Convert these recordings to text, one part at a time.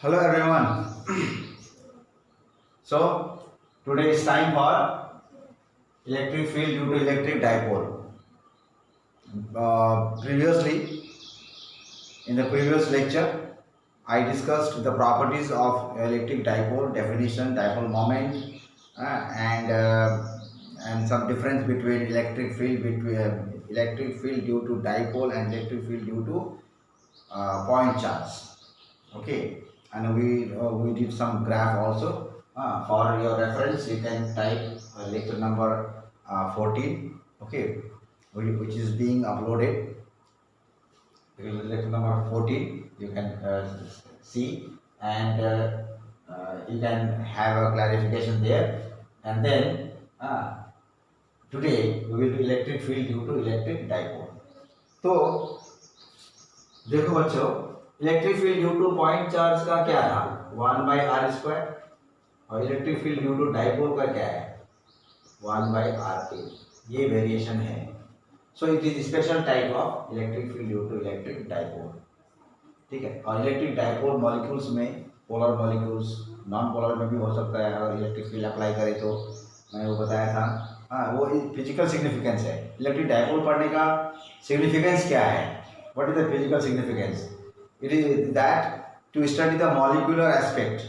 Hello everyone. So today is time for electric field due to electric dipole. Previously, in the previous lecture, I discussed the properties of electric dipole, definition, dipole moment, and some difference between electric field due to dipole and electric field due to point charge. Okay, and we did some graph also. For your reference, you can type lecture number 14. Okay, which is being uploaded. Lecture number 14 you can see, and you can have a clarification there. And then today we will do electric field due to electric dipole. तो देखो बच्चों, electric field due to point charge का क्या था 1/r², और electric field due to dipole का क्या है 1/r²। ये वेरिएशन है। So it is special type of electric field due to electric dipole. ठीक है, और इलेक्ट्रिक डाइपोल मॉलिक्यूल्स में पोलर मॉलिक्यूल्स, नॉन पोलर में भी हो सकता है। अगर इलेक्ट्रिक फील्ड अप्लाई करें तो मैंने वो बताया था। वो फिजिकल सिग्निफिकेंस है। इलेक्ट्रिक डाइपोल पढ़ने का सिग्निफिकेंस क्या है? What is the physical significance? It is that to study the molecular aspect,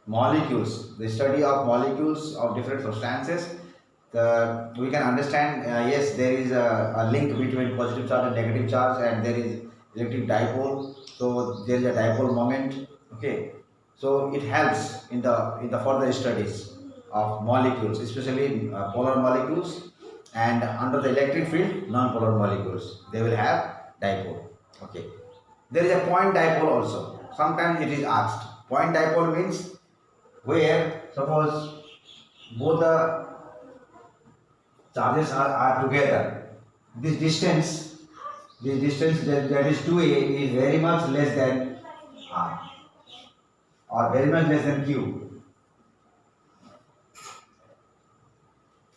molecules, the study of molecules of different substances. We can understand, yes, there is a link between positive charge and negative charge, and there is electric dipole. So there is a dipole moment. Okay, so it helps in the further studies of molecules, especially polar molecules, and under the electric field, non-polar molecules, they will have dipole. Okay. There is a point dipole also. Sometimes it is asked. Point dipole means where suppose both the charges are together. This distance that is 2a is very much less than r, or very much less than q.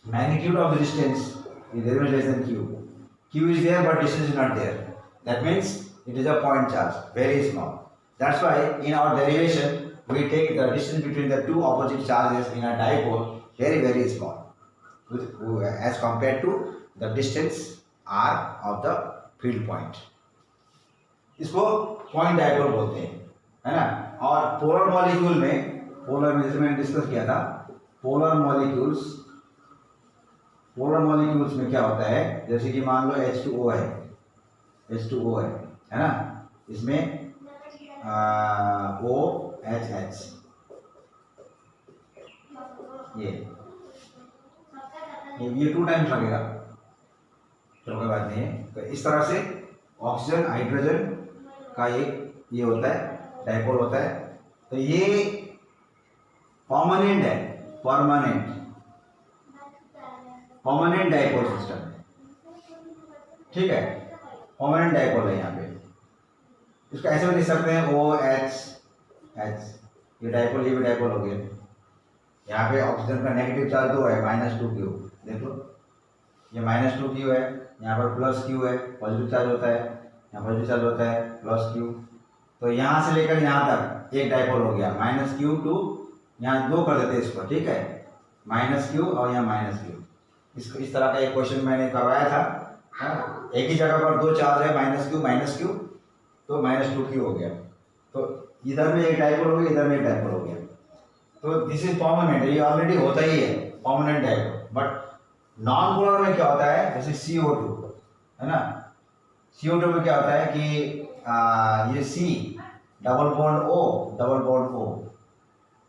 Magnitude of the distance is very much less than q. Q is there but distance is not there. That means it is a point charge, very small. That's why in our derivation we take the distance between the two opposite charges in a dipole very small, as compared to the distance r of the field point. इसको point dipole बोलते हैं, है ना। और polar molecule में, polar में जैसे मैंने डिस्कस किया था, पोलर मॉलिक्यूल्स में क्या होता है, जैसे कि मान लो H2O है ना। इसमें OHH, ये 2 टाइम्स लगेगा, तो कोई बात नहीं है। तो इस तरह से ऑक्सीजन हाइड्रोजन का एक ये होता है, डाइपोल होता है। तो ये परमानेंट है, परमानेंट डाइपोल सिस्टम है। ठीक है, परमानेंट डाइपोल है। यहाँ पे इसको ऐसे भी लिख सकते हैं OHH, ये डाइपोल, ये भी डाइपोल हो गया। यहाँ पे ऑक्सीजन का नेगेटिव चार्ज 2 है, -2q। देख लो, ये -2q है, यहाँ पर +q है, पॉजिटिव चार्ज होता है, यहाँ पॉजिटिव चार्ज होता है +q। तो यहाँ से लेकर यहाँ तक एक डाइपोल हो गया, -q टू यहाँ 2 कर देते हैं इसको। ठीक है, -q और यहाँ -q। इसको इस तरह का एक क्वेश्चन मैंने करवाया था। एक ही जगह पर 2 चार्ज है, -q, तो -2q हो गया। तो इधर में एक डाइपोल हो गया, इधर में एक डाइपोल हो गया। तो दिस इज परमानेंट, ये ऑलरेडी होता ही है, permanent dipole. But non polar में क्या होता है, जैसे CO2 है ना। CO2 में क्या होता है कि ये C डबल बॉन्ड O,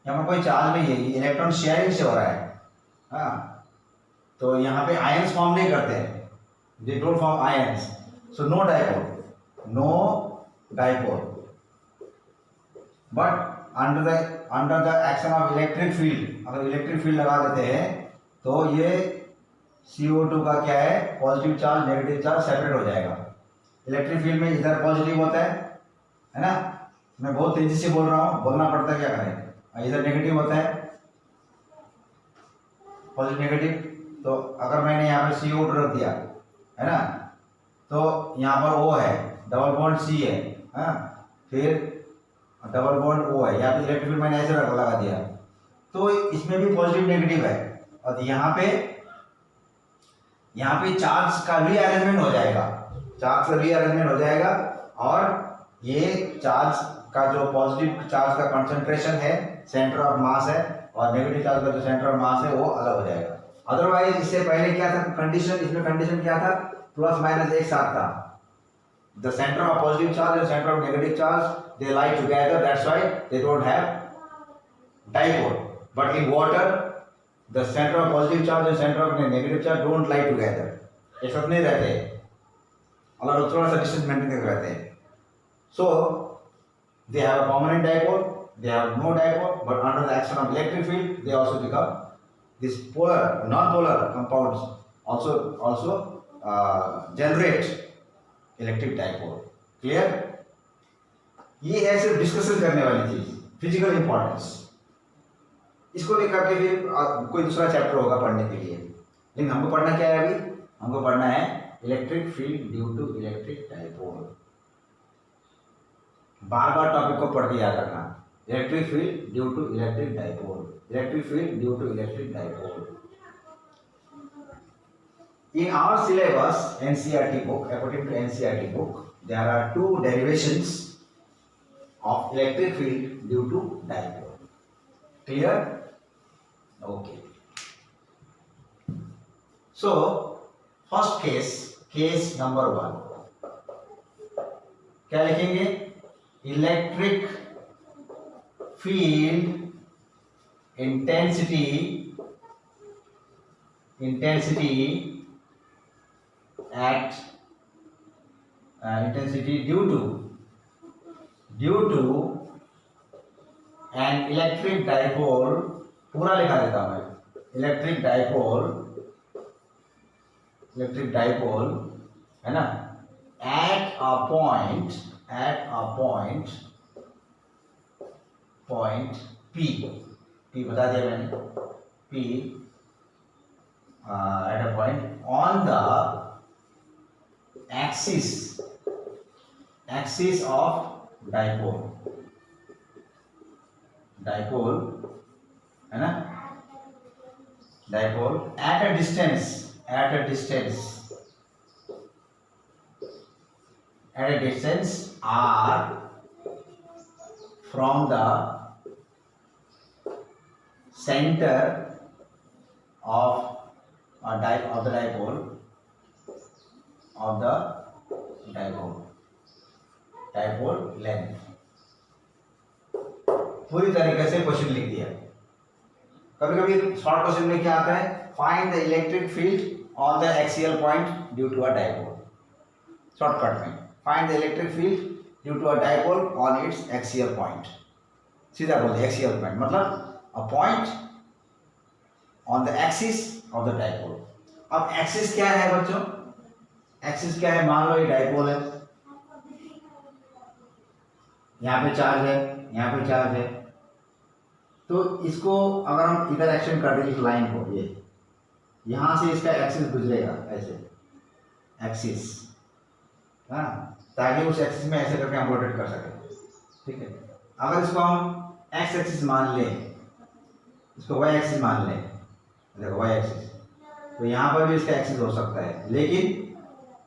यहाँ पर कोई चार्ज नहीं है, ये इलेक्ट्रॉन शेयरिंग से हो रहा है। हाँ, तो यहाँ पे आयंस फॉर्म नहीं करते हैं, they don't form ions, so no dipole. But under the action of electric field, अगर इलेक्ट्रिक फील्ड लगा देते हैं तो ये CO2 का क्या है, positive charge negative charge separate हो जाएगा। इलेक्ट्रिक फील्ड में इधर पॉजिटिव होता है ना। मैं बहुत तेजी से बोल रहा हूँ, बोलना पड़ता है, क्या करें। इधर नेगेटिव होता है, पॉजिटिव नेगेटिव। तो अगर मैंने यहाँ पे CO2 रख दिया है ना, तो यहाँ पर O है, डबल बॉन्ड C है। हाँ, फिर डबल बॉन्ड O है, या तो इलेक्ट्रिक फील्ड मैंने ऐसे लगा दिया, तो इसमें भी पॉजिटिव नेगेटिव है, और यहाँ पे चार्ज का रीअरेंजमेंट हो जाएगा, चार्ज का रीअरेंजमेंट हो जाएगा, और ये चार्ज का जो पॉजिटिव चार्ज का कंसंट्रेशन है, सेंटर ऑफ मास है, और नेगेटिव चार्ज का जो सेंटर ऑफ मास है वो अलग हो जाएगा। अदरवाइज इससे पहले क्या था कंडीशन, इसमें कंडीशन क्या था, प्लस माइनस एक साथ था, the centre of positive charge and centre of negative charge they lie together, that's why they don't have dipole, but in water the centre of positive charge and centre of negative charge don't lie together, एक साथ नहीं रहते, अलग थोड़ा सा distance maintain करके रहते हैं। So they have a permanent dipole, they have no dipole, but under the action of electric field they also become this polar, non-polar compounds also generate electric dipole. Clear? ये है सिर्फ discussion करने वाली चीज, physical importance. इसको लेकर के फिर कोई दूसरा चैप्टर होगा पढ़ने के लिए, लेकिन हमको पढ़ना क्या है अभी, हमको पढ़ना है electric field due to electric dipole. बार बार टॉपिक को पढ़ के याद रखना, electric field due to electric dipole, electric field due to electric dipole. In our syllabus NCERT book, according to NCERT book, there are two derivations of electric field due to dipole. Clear? Okay. So first case number 1, क्या लिखेंगे, electric field intensity at intensity due to an electric dipole, पूरा लिखा देता हूं मैं, electric dipole है ना, at a point P बता दिया मैंने, P at a point on the axis of dipole है ना, dipole at a distance r from the center of the dipole length। पूरी तरीके से क्वेश्चन लिख दिया। कभी कभी शॉर्ट क्वेश्चन में क्या आता है, find the electric field on the axial point due to a dipole. Shortcut में find the electric field due to a dipole on its axial point, सीधा बोल दे एक्सियल पॉइंट मतलब a point on the axis of the dipole. अब axis क्या है बच्चों, axis क्या है, मान लो ये डाइपोल है, यहाँ पे चार्ज है, यहाँ पे चार्ज है, तो इसको अगर हम इधर एक्सटेंड कर दें इस लाइन को, ये यहाँ से इसका एक्सिस गुजरेगा ऐसे, एक्सिस, हाँ, ताकि उस एक्सिस में ऐसे करके हम रोटेट कर सकें। ठीक है, अगर इसको हम एक्स एक्सिस मान लें, इसको वाई एक्सिस मान लें, देखो वाई एक्सिस, तो यहाँ पर भी इसका एक्सिस हो सकता है, लेकिन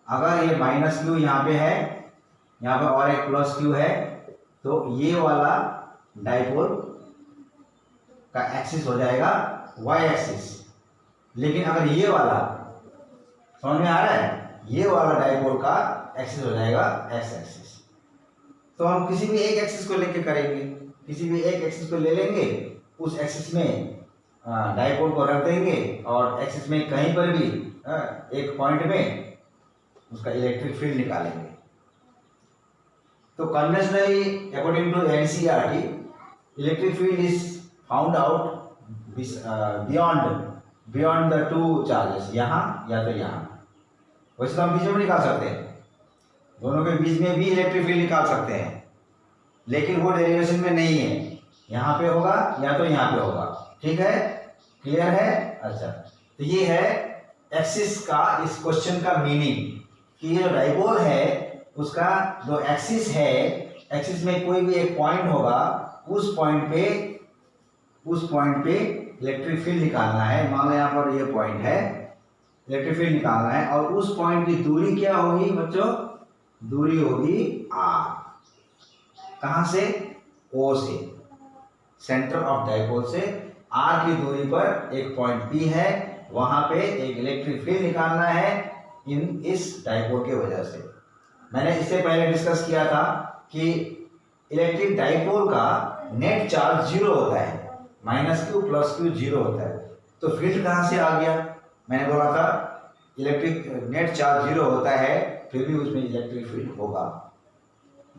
अगर ये माइनस क्यू यहाँ पे है, यहाँ पर और एक प्लस क्यू है, तो ये वाला डाइपोल का एक्सिस हो जाएगा वाई एक्सिस। लेकिन अगर ये वाला, समझ में आ रहा है, ये वाला डाइपोल का एक्सिस हो जाएगा एक्स एक्सिस। तो हम किसी भी एक एक्सिस को लेके करेंगे, किसी भी एक एक्सिस को ले लेंगे, उस एक्सिस में डाइपोल को रख देंगे, और एक्सिस में कहीं पर भी एक पॉइंट में उसका इलेक्ट्रिक फील्ड निकालेंगे। तो conventionally according to NCERT, electric field is found out beyond the two charges, यहाँ या तो यहाँ। वैसे तो हम बीच में निकाल सकते हैं, दोनों के बीच में भी इलेक्ट्रिक फील्ड निकाल सकते हैं, लेकिन वो डेरिवेशन में नहीं है, यहाँ पे होगा या तो यहाँ पे होगा। ठीक है, क्लियर है? अच्छा, तो ये है एक्सिस का, इस क्वेश्चन का मीनिंग कि ये डाइपोल है, उसका जो एक्सिस है एक्सिस में कोई भी एक पॉइंट होगा, उस पॉइंट पे इलेक्ट्रिक फील्ड निकालना है। मान लो यहाँ पर ये पॉइंट है, इलेक्ट्रिक फील्ड निकालना है, और उस पॉइंट की दूरी क्या होगी बच्चों? दूरी होगी r। कहाँ से? O से, सेंटर ऑफ डाइपोल से r की दूरी पर एक पॉइंट P है, वहां पे एक इलेक्ट्रिक फील्ड निकालना है इस डाइपोल की वजह से। मैंने इससे पहले डिस्कस किया था कि इलेक्ट्रिक डाइपोल का नेट चार्ज 0 होता है, -q + q 0 होता है। तो फील्ड कहाँ से आ गया? मैंने बोला था इलेक्ट्रिक नेट चार्ज 0 होता है, फिर भी उसमें इलेक्ट्रिक फील्ड होगा।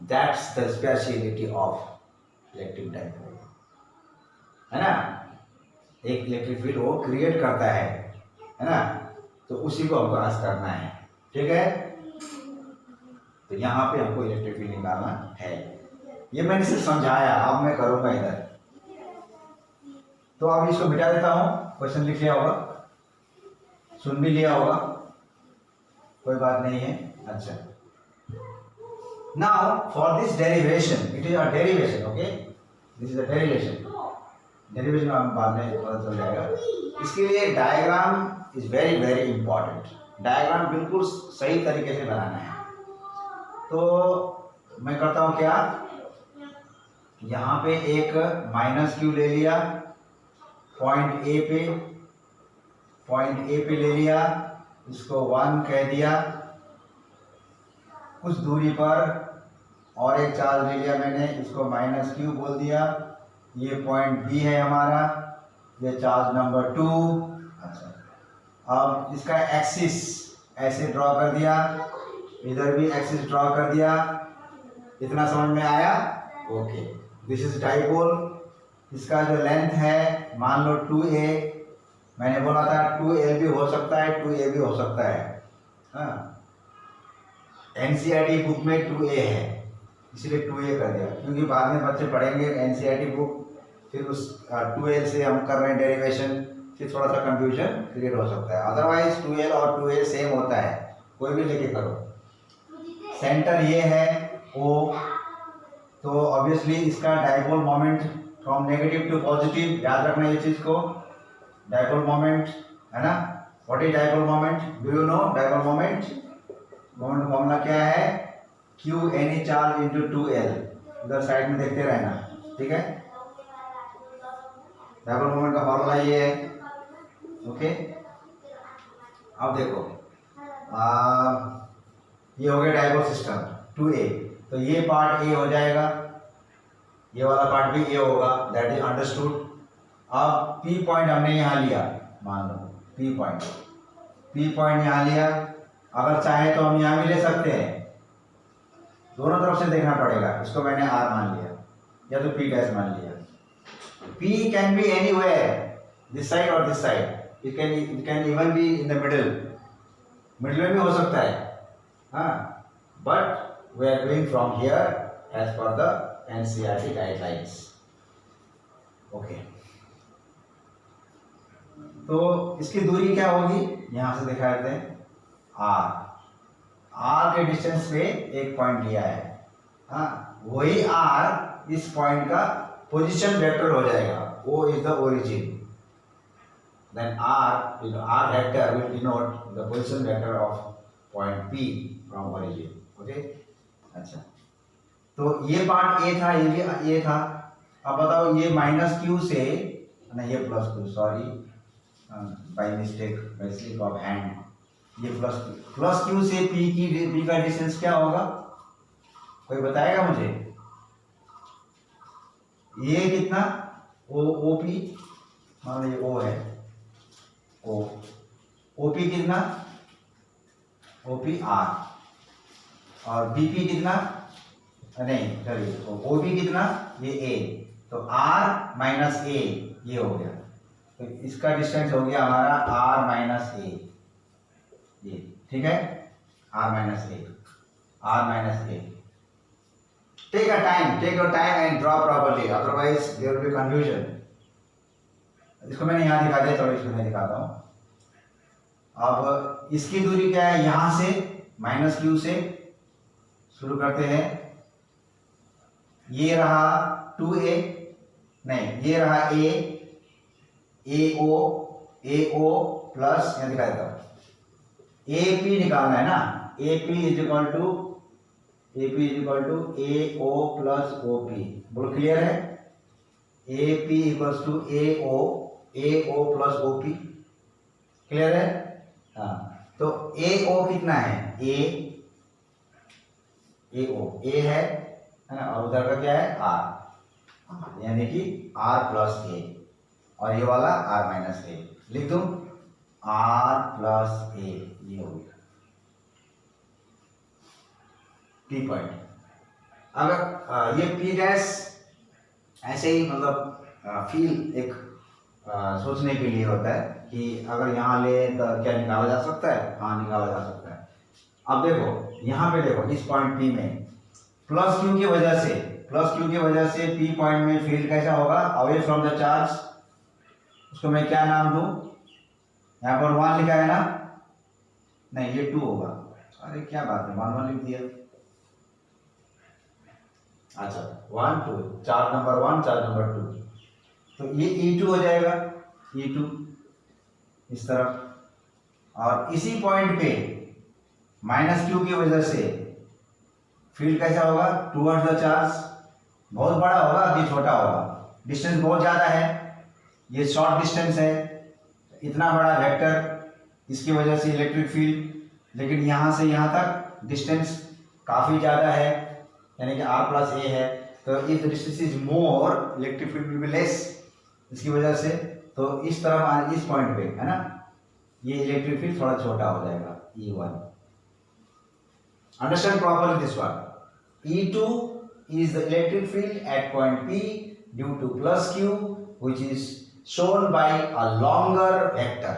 That's the speciality of electric dipole, है ना। एक इलेक्ट्रिक फील्ड वो क्रिएट करता है ना। तो उसी को हमको आज करना है, ठीक है। तो यहाँ पे हमको इलेक्ट्रिक फील्ड निकालना है। ये मैंने सिर्फ समझाया, अब मैं करूँगा इधर। तो अब इसको मिटा देता हूँ। क्वेश्चन लिख लिया होगा, सुन भी लिया होगा, कोई बात नहीं है। अच्छा, now for this derivation, it is a derivation, okay, this is a derivation. Derivation हम बाद में पता चल जाएगा। इसके लिए diagram is very very important. Diagram बिल्कुल सही तरीके से बनाना है। तो मैं करता हूँ क्या, यहाँ पे एक -q ले लिया, पॉइंट ए पे ले लिया, इसको 1 कह दिया। कुछ दूरी पर और एक चार्ज ले लिया मैंने, इसको -q बोल दिया। ये पॉइंट बी है हमारा, ये चार्ज नंबर 2। अच्छा, अब इसका एक्सिस ऐसे ड्रॉ कर दिया, इधर भी एक्सिस ड्रॉ कर दिया। इतना समझ में आया? Okay, this is dipole. इसका जो लेंथ है मान लो 2a, मैंने बोला था 2l भी हो सकता है, 2a भी हो सकता है। हाँ, एनसीईआरटी बुक में 2a है, इसलिए 2a कर दिया, क्योंकि बाद में बच्चे पढ़ेंगे एनसीईआरटी बुक, फिर उस 2l से हम कर रहे हैं डेरिवेशन, फिर थोड़ा सा कंफ्यूजन क्रिएट हो सकता है। अदरवाइज 2l और 2a सेम होता है, कोई भी लेके करो। सेंटर ये है O, तो ऑब्वियसली इसका dipole moment from negative to positive, याद रखना ये चीज को। डाइपोल मोमेंट है ना। What is dipole moment? Do you know dipole moment? Moment formula क्या है? Q any charge into 2l। उधर साइड में देखते रहना, ठीक है। डाइपोल मोमेंट का फॉर्मूला ये है, ओके। अब देखो, ये हो गया डाइपोल सिस्टम 2a, तो ये पार्ट A हो जाएगा, ये वाला पार्ट भी A होगा, दैट इज अंडरस्टूड। अब P पॉइंट हमने यहाँ लिया, मान लो P पॉइंट यहाँ लिया। अगर चाहे तो हम यहाँ भी ले सकते हैं, दोनों तरफ से देखना पड़ेगा। इसको मैंने R मान लिया या तो P डैश मान लिया। P can be anywhere, this side और this side, it can even be in the middle में भी हो सकता है, हाँ। But we are doing from here as per the NCERT guidelines, okay। तो इसकी दूरी क्या होगी, यहां से दिखा देते हैं R के डिस्टेंस पे एक पॉइंट लिया है, हाँ। वही R इस पॉइंट का पोजीशन वेक्टर हो जाएगा, O is the origin, then R vector will denote the position vector of point P from origin, okay। अच्छा, तो ये पार्ट A था, ये भी A था। अब बताओ ये -q से, नहीं ये +q, sorry by mistake, by slip of hand, ये +q से P का डिस्टेंस क्या होगा, कोई बताएगा मुझे? ये कितना, OP, मान लो ये O है, OP कितना, OP R, और BP कितना, नहीं चलिए, OB कितना, ये A, तो R माइनस A ये हो गया। तो इसका डिस्टेंस हो गया हमारा R - A, ये ठीक है, R - A। Take your time and draw properly, otherwise there will be confusion. इसको मैंने यहाँ दिखा दिया, चलो इसको मैं दिखाता हूँ। अब इसकी दूरी क्या है, यहाँ से -q से शुरू करते हैं, ये रहा 2a, नहीं ये रहा a, AO प्लस, यहाँ दिखा देता हूँ, AP निकालना है ना, AP is equal to AO plus OP। बोलो क्लियर है? AP equals to AO plus OP। Clear है? हाँ, तो AO कितना है? A है ना, और उधर का क्या है? R, यानी कि R प्लस A, और ये वाला R माइनस A। लिख दूं R प्लस A, ये हो गया P पॉइंट। अगर ये P डैश ऐसे ही मतलब फील एक सोचने के लिए होता है कि अगर यहाँ ले तो क्या निकाला जा सकता है? हाँ, निकाला जा सकता है। अब देखो यहाँ पे, देखो इस पॉइंट P में प्लस क्यू की वजह से P पॉइंट में फील्ड कैसा होगा? Away from the charge. उसको मैं क्या नाम दूं? यहाँ पर 1 लिखा है ना, नहीं ये 2 होगा। अरे क्या बात है, 1 लिख दिया। अच्छा 1 2, चार्ज नंबर 1, चार्ज नंबर 2, तो ये E2 हो जाएगा, E2 इस तरफ। और इसी पॉइंट पे माइनस क्यू की वजह से फील्ड कैसा होगा? Towards the charge. बहुत बड़ा होगा कि छोटा होगा? डिस्टेंस बहुत ज़्यादा है, ये शॉर्ट डिस्टेंस है, इतना बड़ा वेक्टर, इसकी वजह से इलेक्ट्रिक फील्ड। लेकिन यहाँ से यहाँ तक डिस्टेंस काफ़ी ज़्यादा है, यानी कि R प्लस A है, तो if the distance is more, electric field will be less, इसकी वजह से। तो इस तरफ, इस पॉइंट पे है ना, ये इलेक्ट्रिक फील्ड थोड़ा छोटा हो जाएगा, E1। Understand properly this one. E2 is the electric field at point P due to plus Q, which is shown by a longer vector.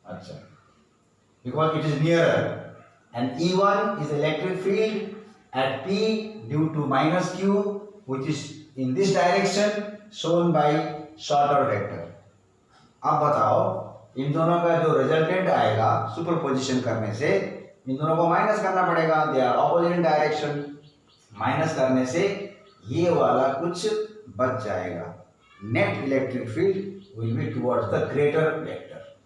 अच्छा, because it is nearer. And E1 is the electric field at P due to minus Q, which is in this direction, shown by shorter vector. अब बताओ, इन दोनों का जो resultant आएगा superposition करने से, इन दोनों को माइनस करना पड़ेगा। They are opposite in direction. Minus करने से ये वाला कुछ बच जाएगा। Net electric field will be towards the greater vector.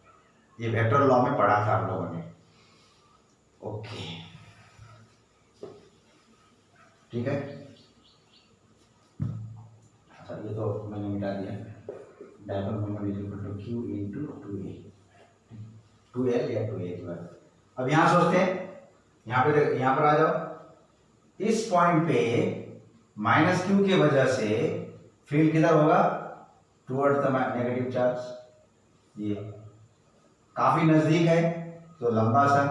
ये वेक्टर लॉ में पढ़ा था हम लोगों ने। ओके, ठीक है। अच्छा, ये तो मैंने मिटा दिया। Dipole moment is equal to Q into 2A, 2L या 2A। अब यहां सोचते हैं, यहां पर आ जाओ। इस पॉइंट पे माइनस क्यू की वजह से फील्ड किधर होगा? Towards the negative charge. ये काफी नजदीक है, तो लंबा सा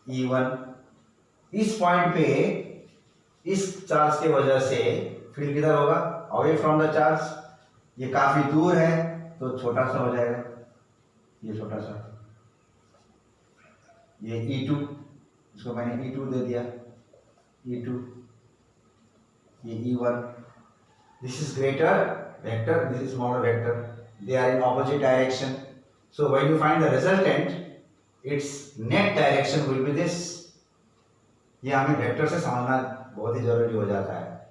E1। इस पॉइंट पे इस चार्ज की वजह से फील्ड किधर होगा? Away from the charge. ये काफी दूर है, तो छोटा सा हो जाएगा, ये छोटा सा। ये E2, इसको मैंने E2 दे दिया, E2। ये E1। This is greater vector, this is smaller vector, they are in opposite direction. So when you find the resultant, its net direction will be this. ये हमें वेक्टर से समझना बहुत ही जरूरी हो जाता है।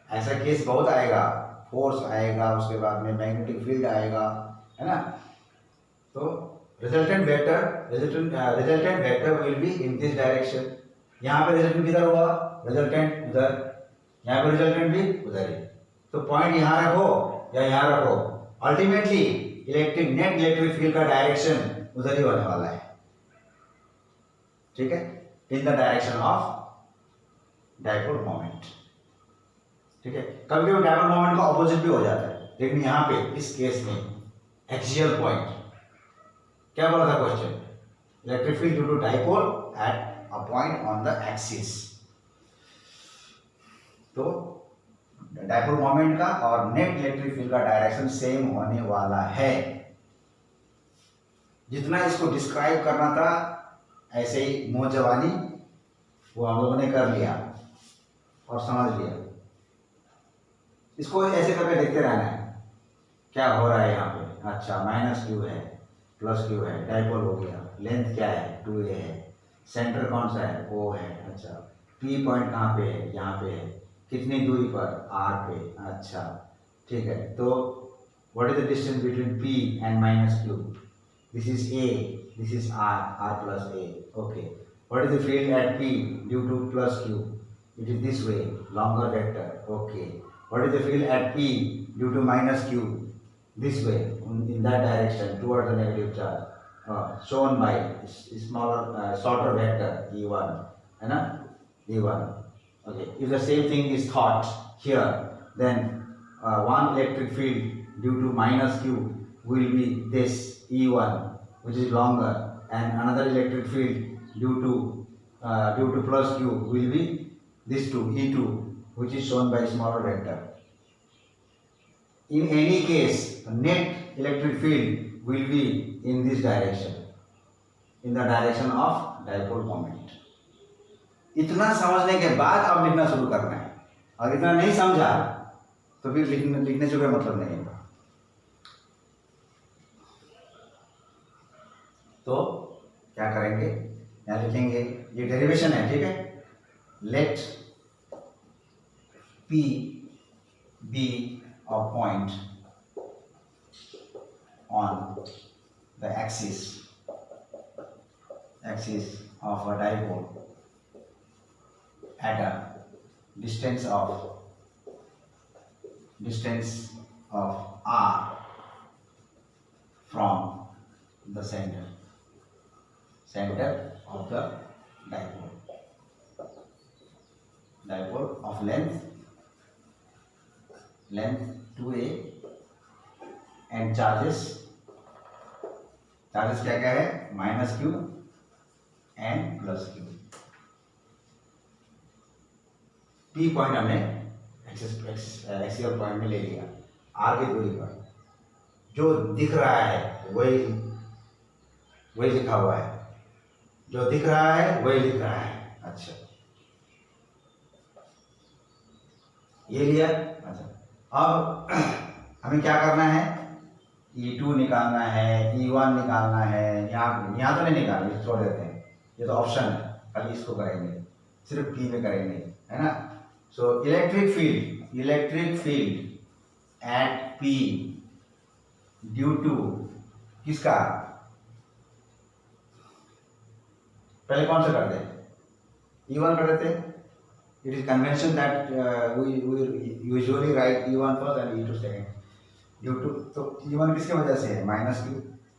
ऐसा केस बहुत आएगा, फोर्स आएगा, उसके बाद में मैग्नेटिक फील्ड आएगा, है ना। तो resultant vector will be in this direction. यहाँ पे रिजल्टेंट किधर हुआ? रिजल्टेंट उधर, यहाँ पे रिजल्टेंट भी उधर ही। तो पॉइंट यहाँ रखो या यहाँ रखो, अल्टीमेटली नेट इलेक्ट्रिक फील्ड का डायरेक्शन उधर ही होने वाला है, ठीक है, in the direction of dipole moment. ठीक है, कभी कभी डायपोल मोमेंट का ऑपोजिट भी हो जाता है, लेकिन यहाँ पे इस केस में एक्सियल पॉइंट क्या बोला था question? Electric field due to dipole at a point on the axis. तो डायपोल मोमेंट का और नेट इलेक्ट्रिक फील्ड का डायरेक्शन सेम होने वाला है। जितना इसको डिस्क्राइब करना था ऐसे ही मुंह जवानी वो हम लोगों ने कर लिया और समझ लिया। इसको ऐसे करके देखते रहना है क्या हो रहा है यहाँ पे। अच्छा, माइनस क्यू है, प्लस क्यू है, डायपोल हो गया, लेंथ क्या है? 2a है, सेंटर कौन सा है? O है। अच्छा, P पॉइंट कहाँ पे है? यहाँ पे है। कितनी दूरी पर, r पे। अच्छा ठीक है, तो what is the distance between p and minus q? This is a, this is r plus a। Okay, what is the field at p due to plus q? It is this way, longer vector. Okay, what is the field at p due to minus q? This way, in that direction, towards the negative charge, shown by smaller, shorter vector e1, है ना, e1। Okay, if the same thing is thought here, then one electric field due to minus q will be this e1, which is longer, and another electric field due to plus q will be this 2 e2, which is shown by smaller vector. In any case, net electric field will be in this direction, in the direction of dipole moment. इतना समझने के बाद अब लिखना शुरू करना है। अगर इतना नहीं समझा तो फिर लिखने से कोई मतलब नहीं होगा। तो क्या करेंगे, यहाँ लिखेंगे, ये डेरिवेशन है, ठीक है। Let P be a point on the axis of a dipole at a distance of r from the center of the dipole of length 2a and charges क्या है, minus q and plus q। p point हमने axial point में ले लिया, r की दूरी पर। जो दिख रहा है वही लिखा हुआ है, जो दिख रहा है वही लिख रहा है। अच्छा, ये लिया। अच्छा, अब हमें क्या करना है, E2 निकालना है, E1 निकालना है। यहाँ तो नहीं निकालना, छोड़ देते हैं, ये तो ऑप्शन है, खाली इसको करेंगे, सिर्फ P में करेंगे, है ना। So electric field at P due to किसका, पहले कौन सा कर दे, E1 कर देते। It is convention that we usually write E1 first and E2 second. Due to, तो E1 किसके वजह से है, minus q।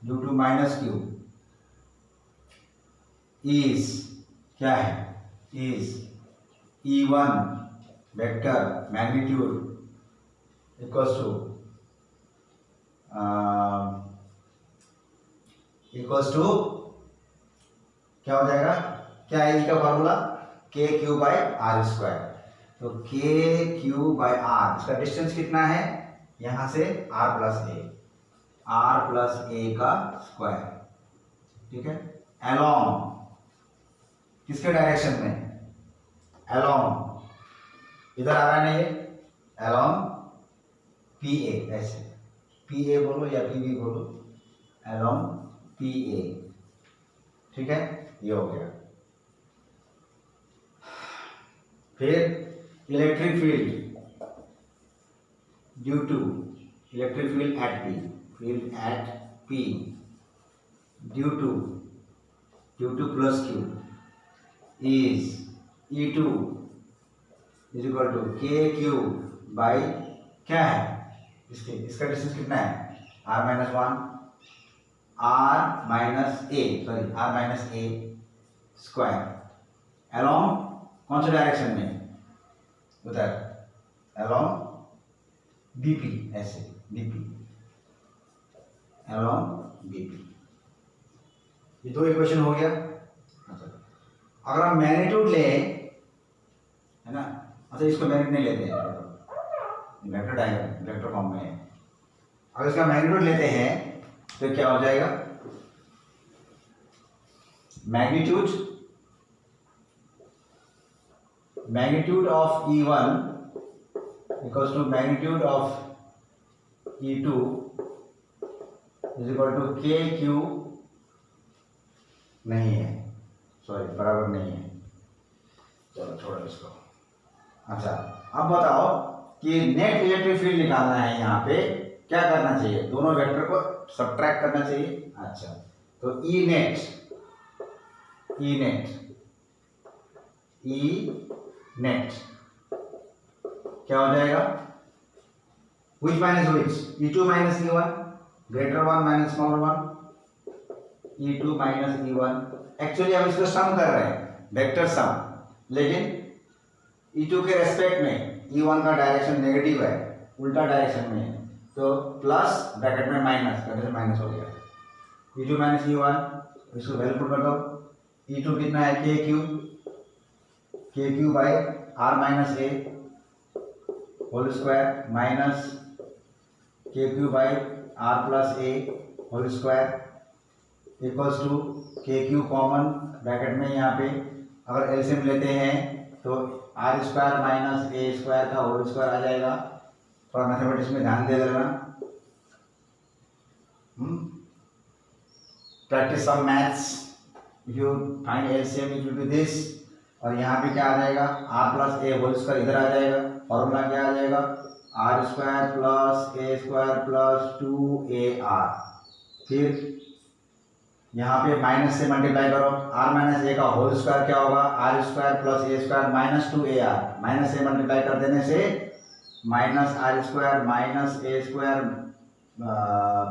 Due to minus q is क्या है, is E1 vector magnitude equals to क्या हो जाएगा, क्या है E का फॉर्मूला, के क्यू बाई आर स्क्वायर। तो के क्यू बाई आर, इसका डिस्टेंस कितना है, यहां से आर प्लस ए का स्क्वायर, ठीक है। अलोंग किसके डायरेक्शन में, अलोंग, इधर आ रहा है ना ये, अलोंग पी ए, ऐसे पी ए बोलो या पी बी बोलो, अलोंग पी ए, ठीक है। ये हो गया। फिर electric field due to electric field at P due to plus Q is E2 is equal to k q by क्या है, इसका डिस्टेंस कितना है, r minus a square, along कौन सा डायरेक्शन में, उधर, अलोंग BP, ऐसे BP, अलोंग BP। ये दो इक्वेशन हो गया। अगर हम मैग्नीट्यूड ले, है ना, अच्छा इसको मैग्नीट्यूड नहीं लेते हैं, वेक्टर डायग्राम वेक्टर फॉर्म में है। अगर इसका मैग्नीट्यूड लेते हैं तो क्या हो जाएगा, magnitude of E1 equals to magnitude of E2 is equal to KQ, नहीं है, सॉरी बराबर नहीं है, चलो छोड़ो इसको। अच्छा, अब बताओ कि नेट इलेक्ट्रिक फील्ड निकालना है, यहाँ पे क्या करना चाहिए, दोनों वेक्टर को सब्ट्रैक्ट करना चाहिए। अच्छा, तो ई नेट क्या हो जाएगा, which minus which, E2 minus E1 greater 1 minus smaller 1, E2 minus E1। Actually हम इसको सम कर रहे हैं, वेक्टर सम, लेकिन E2 के रेस्पेक्ट में E1 का डायरेक्शन नेगेटिव है, उल्टा डायरेक्शन में है, तो प्लस ब्रैकेट में माइनस करने से माइनस हो गया, E2 माइनस E1, इसको वैल्यू पुट कर दो। E2 कितना है, k q by r minus a whole square minus k q by r plus a whole square equals to k q common bracket में, यहाँ पे अगर एलसीएम लेते हैं तो r square minus a square का होल स्क्वायर आ जाएगा। थोड़ा मैथमेटिक्स में ध्यान दे देना, practice some maths, you find LCM equal to this, और यहाँ पे क्या आ जाएगा, r plus a whole square इधर आ जाएगा, फॉर्मूला क्या आ जाएगा, r square plus a square plus 2AR, फिर यहाँ पे माइनस से मल्टीप्लाई करो, आर माइनस ए का होल स्क्वायर क्या होगा, r square plus a square minus 2AR, minus से मल्टीप्लाई कर देने से minus r square minus a square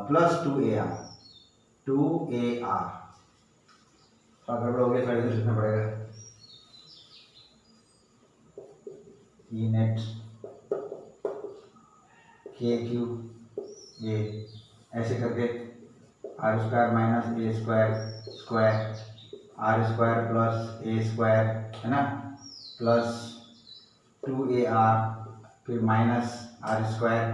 plus 2AR, थोड़ा गड़बड़ हो गया, थोड़ा इधर लिखना पड़ेगा, ई नेट के क्यू ए ऐसे करके r square minus a square square r square plus a square है ना, प्लस 2AR, फिर minus r square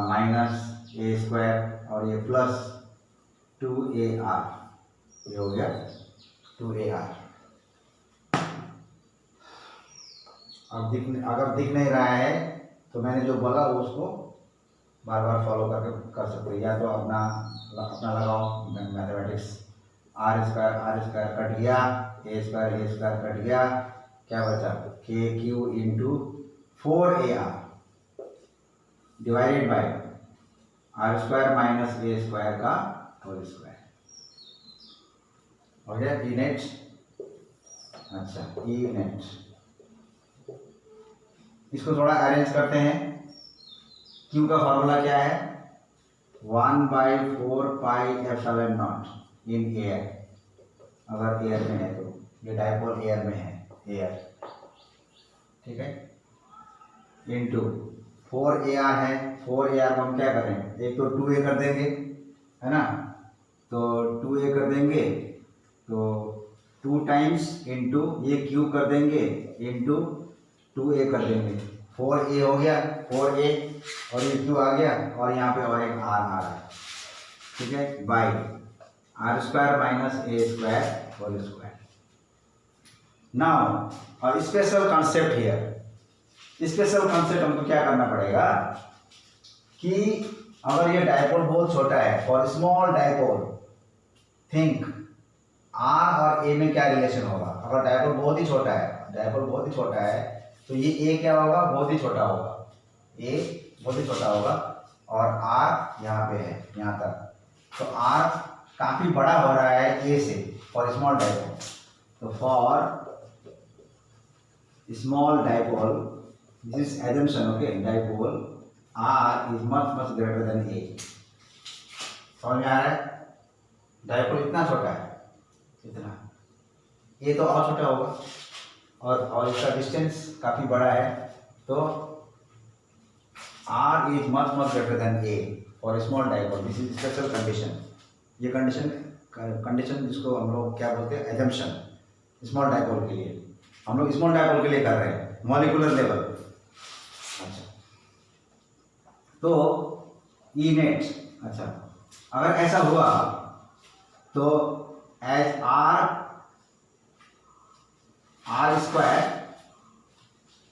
minus a square और ये प्लस 2AR, ये हो गया 2AR। अब अगर दिख नहीं रहा है तो मैंने जो बोला उसको बार बार फॉलो करके कर सकते हो, या तो अपना लगाओ मैथमेटिक्स, आर स्क्वायर कट गया, ए स्क्वायर कट गया, क्या बचा, k q into 4AR divided by r square minus a square का होल स्क्वायर, हो गया ई नेट। अच्छा, ई नेट, इसको थोड़ा अरेंज करते हैं। Q का फॉर्मूला क्या है, 1/4 pi epsilon not in air, अगर एयर में है तो, ये डायपोल एयर में है, एयर, ठीक है, इनटू 4AR है, 4AR को हम क्या करें, एक तो 2A कर देंगे, है ना, तो 2A कर देंगे, तो 2 टाइम्स इंटू ये क्यूब कर देंगे इंटू 2A कर देंगे, 4A हो गया, 4A और ये क्यू आ गया, और यहाँ पे और एक R आ रहा है, ठीक है, by r square minus a square whole square. Now और special concept here, special concept हमको क्या करना पड़ेगा कि अगर ये डायपोल बहुत छोटा है, for small dipole think r और ए में क्या रिलेशन होगा, अगर डायपोल बहुत ही छोटा है, तो ये ए क्या होगा, बहुत ही छोटा होगा, ए बहुत ही छोटा होगा, और आर यहाँ पे है, यहाँ तक, तो आर काफी बड़ा हो रहा है ए से, फॉर स्मॉल डायपोल, तो for small dipole this is assumption, okay, dipole r is much greater than a, समझ में आ रहा है, डायपोल इतना छोटा है, इतना, ए तो और छोटा होगा, और इसका डिस्टेंस काफी बड़ा है, तो R is much greater than A for small dipole, this is special condition, ये कंडीशन जिसको हम लोग क्या बोलते हैं, एजम्पशन, स्मॉल डायपोल के लिए, हम लोग स्मॉल डायपोल के लिए कर रहे हैं, मॉलिक्यूलर लेवल। अच्छा, तो ई नेट, अच्छा, अगर ऐसा हुआ तो एज आर स्क्वायर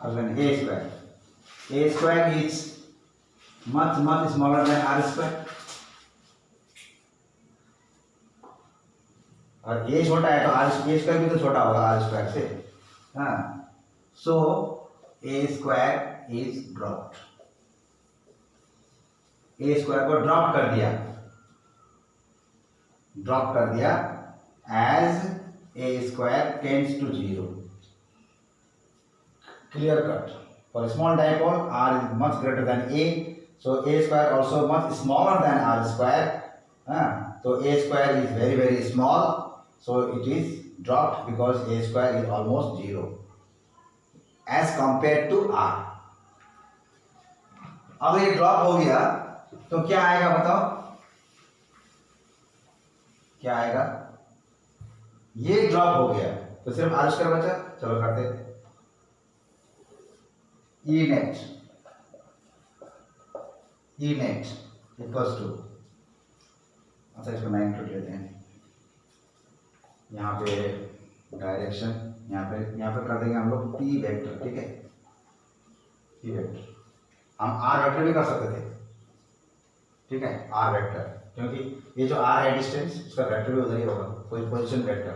अगर a square is much smaller than r square, और ए छोटा है तो ए स्क्वायर भी तो छोटा होगा आर स्क्वायर से, हाँ, so a square is dropped, a square को ड्रॉप कर दिया as a square tends to 0. Clear cut. For a small dipole, r is much greater than a, so a square also much smaller than r square. So a square is very very small, so it is dropped because a square is almost 0 as compared to r. अब ये drop हो गया तो क्या आएगा बताओ, क्या आएगा? ये ड्रॉप हो गया तो सिर्फ r स्क्वायर बचा. चलो करते हैं. E net इक्वल्स टू, अच्छा इसको मैग्नीट्यूड लेते हैं. यहाँ पे डायरेक्शन यहाँ पे कर देंगे हम लोग p वेक्टर. ठीक है, p वेक्टर हम r वेक्टर भी कर सकते थे. ठीक है, r वेक्टर, क्योंकि ये जो r है डिस्टेंस, उसका वेक्टर भी उधर ही होगा, कोई पोजीशन वेक्टर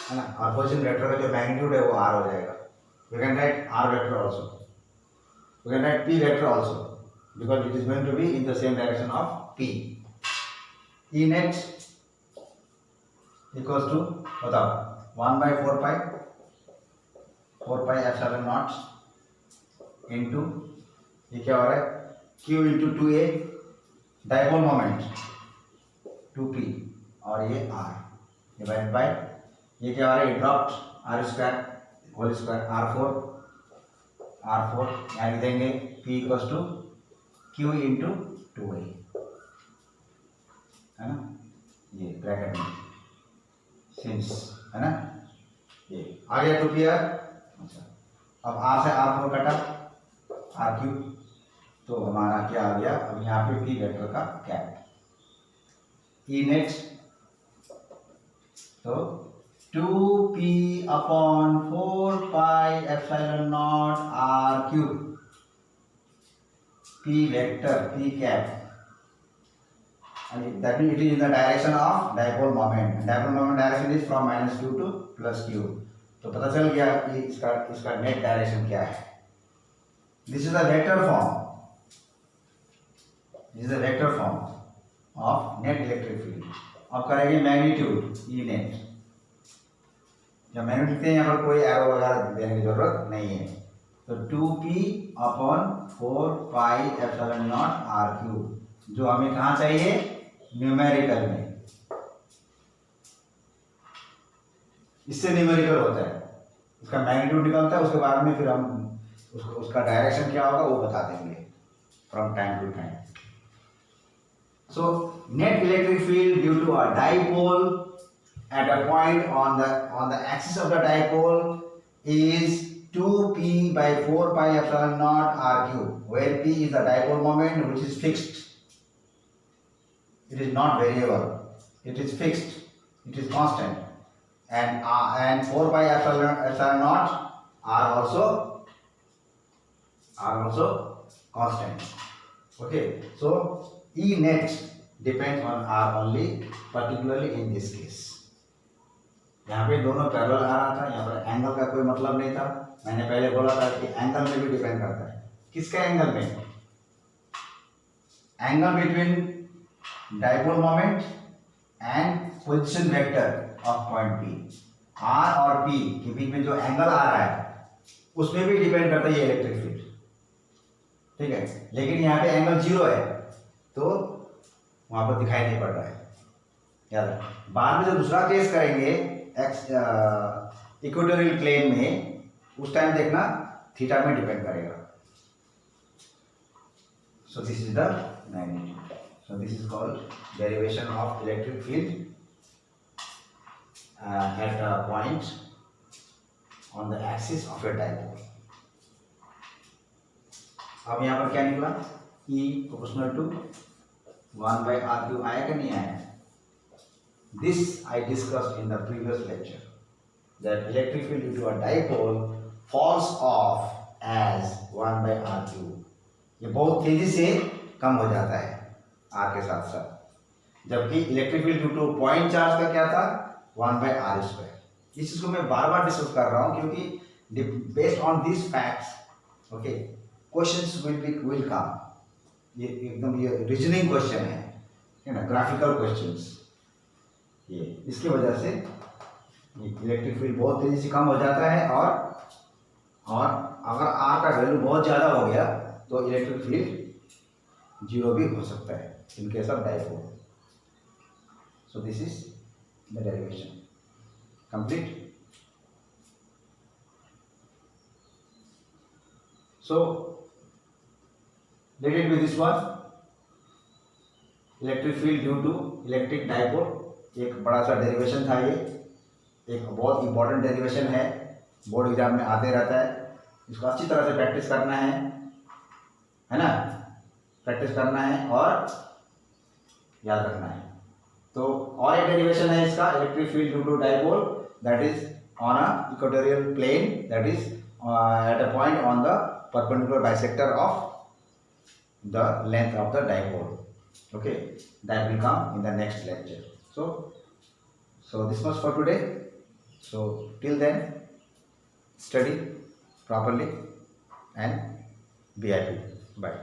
है ना. और पोजीशन वेक्टर का जो मैग्नीट्यूड है वो r हो जाएगा. We can write r vector also. We can write p vector also because it is going to be in the same direction of p. E net equals to बताओ 1 by 4 pi epsilon naught into ये क्या हो रहा है q into 2a dipole moment 2p और ये r divided by ये क्या हो रहा है dropped r square whole square r4 यहाँ लिख देंगे p equals to q into 2a है ना, ये ब्रैकेट में सिंस है ना. ये आ गया 2p r. अच्छा अब r से r4 कटा r3, तो हमारा क्या आ गया, अब यहाँ पे p वेक्टर का कैप e नेट, तो 2p upon 4 pi epsilon naught r cube p vector p cap, and that means it is in the direction of dipole moment. Dipole moment direction is from -q to +q. तो पता चल गया कि इसका net direction क्या है. This is the vector form of net electric field. अब करेंगे मैग्नीट्यूड ई नेट. जब मैंने लिखते हैं यहाँ पर कोई एरो वगैरह देने की जरूरत नहीं है. तो 2p upon 4 pi epsilon not r cube, जो हमें कहाँ चाहिए, न्यूमेरिकल में. इससे न्यूमेरिकल होता है, उसका मैग्नीट्यूड निकलता है, उसके बाद में फिर हम उसका डायरेक्शन क्या होगा वो बता देंगे from time to time. So net electric field due to a dipole at a point on the axis of the dipole is 2p by 4 pi epsilon naught r cube, where p is the dipole moment which is fixed. It is not variable, it is fixed, it is constant, and 4 pi epsilon naught are also constant. Okay, so E net depends on r only, particularly in this case. यहाँ पे दोनों parallel आ रहा था, यहाँ पर angle का कोई मतलब नहीं था. मैंने पहले बोला था कि एंगल में भी डिपेंड करता है. किसका एंगल में? Angle between dipole moment and position vector of point p. R और पी के बीच में जो एंगल आ रहा है उसमें भी डिपेंड करता है ये इलेक्ट्रिक फील्ड. ठीक है, लेकिन यहाँ पे एंगल 0 है तो वहां पर दिखाई नहीं पड़ रहा है. याद है, बाद में जो दूसरा केस करेंगे इक्वेटोरियल प्लेन में, उस टाइम देखना थीटा में डिपेंड करेगा. So this is the magnitude. So this is called derivation of electric field at a point on the axis of a dipole. अब यहाँ पर क्या निकला, E proportional to 1 by r cube आया कि नहीं आया? This I discussed in the previous lecture, that electric field due to a dipole falls off as 1 by r cube. ये बहुत तेजी से कम हो जाता है r के साथ साथ, जबकि electric field due to point charge का क्या था, 1 by r square. इस चीज को मैं बार बार डिस्कस कर रहा हूँ क्योंकि based on this facts okay, questions will come, ये एकदम ये रीजनिंग क्वेश्चन है ना, ग्राफिकल क्वेश्चंस, ये इसकी वजह से इलेक्ट्रिक फील्ड बहुत तेजी से कम हो जाता है, और अगर आर का वैल्यू बहुत ज़्यादा हो गया तो इलेक्ट्रिक फील्ड जीरो भी हो सकता है in case of dipole. So this is the derivation complete. So let it be this one, electric field due to electric dipole. एक बड़ा सा डेरिवेशन था, ये एक बहुत इंपॉर्टेंट डेरिवेशन है, बोर्ड एग्जाम में आते रहता है, इसको अच्छी तरह से प्रैक्टिस करना है ना, प्रैक्टिस करना है और याद रखना है। तो और एक डेरिवेशन है इसका, electric field due to dipole, that is on a equatorial plane, that is at a point on the perpendicular bisector of the length of the dipole. Okay, that will come in the next lecture. So this was for today. So till then, study properly and be happy. Bye.